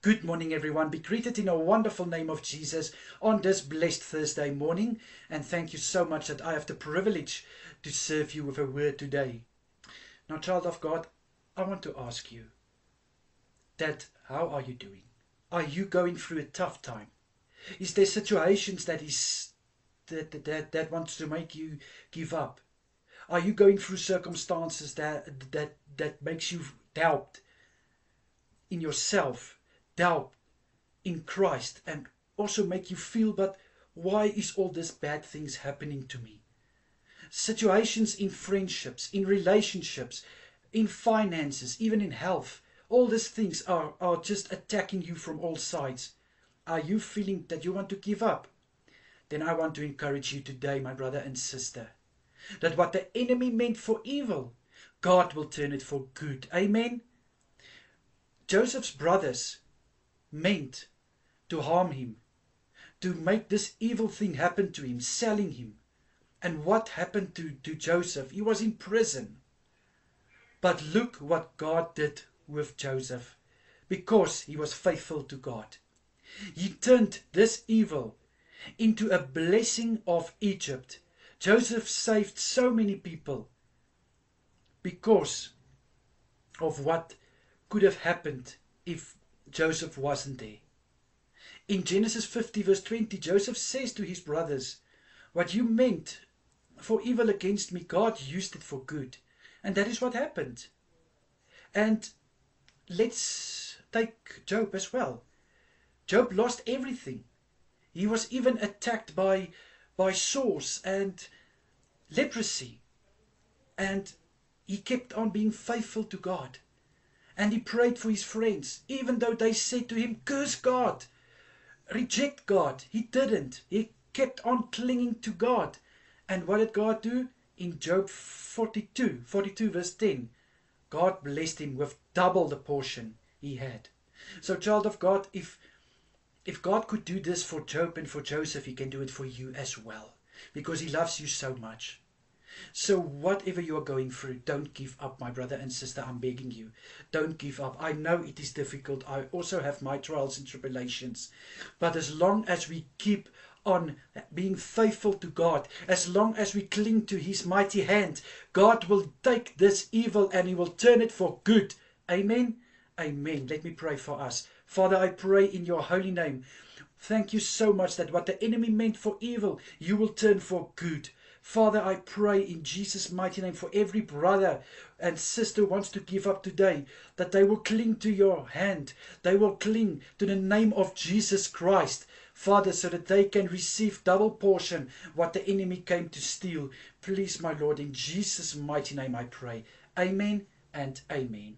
Good morning, everyone. Be greeted in a wonderful name of Jesus on this blessed Thursday morning. And thank you so much that I have the privilege to serve you with a word today. Now, child of God, I want to ask you that how are you doing? Are you going through a tough time? Is there situations that wants to make you give up? Are you going through circumstances that makes you doubt in yourself, doubt in Christ, and also make you feel, but why is all this bad things happening to me? Situations in friendships, in relationships, in finances, even in health, all these things are just attacking you from all sides. Are you feeling that you want to give up? Then I want to encourage you today, my brother and sister, that what the enemy meant for evil, God will turn it for good. Amen. Joseph's brothers meant to harm him, to make this evil thing happen to him, selling him. And what happened to Joseph? He was in prison. But look what God did with Joseph, because he was faithful to God. He turned this evil into a blessing of Egypt. Joseph saved so many people because of what could have happened if Joseph wasn't there. In Genesis 50 verse 20, Joseph says to his brothers, what you meant for evil against me, God used it for good. And that is what happened. And let's take Job as well. Job lost everything. He was even attacked by sores and leprosy. And he kept on being faithful to God. And he prayed for his friends, even though they said to him, curse God, reject God. He didn't. He kept on clinging to God. And what did God do? In Job 42 verse 10, God blessed him with double the portion he had. So, child of God, if God could do this for Job and for Joseph, he can do it for you as well, because he loves you so much. So whatever you are going through, don't give up, my brother and sister. I'm begging you, don't give up. I know it is difficult. I also have my trials and tribulations. But as long as we keep on being faithful to God, as long as we cling to his mighty hand, God will take this evil and he will turn it for good. Amen. Amen. Let me pray for us. Father, I pray in your holy name. Thank you so much that what the enemy meant for evil, you will turn for good. Father, I pray in Jesus' mighty name for every brother and sister who wants to give up today, that they will cling to your hand. They will cling to the name of Jesus Christ, Father, so that they can receive double portion what the enemy came to steal. Please, my Lord, in Jesus' mighty name I pray. Amen and amen.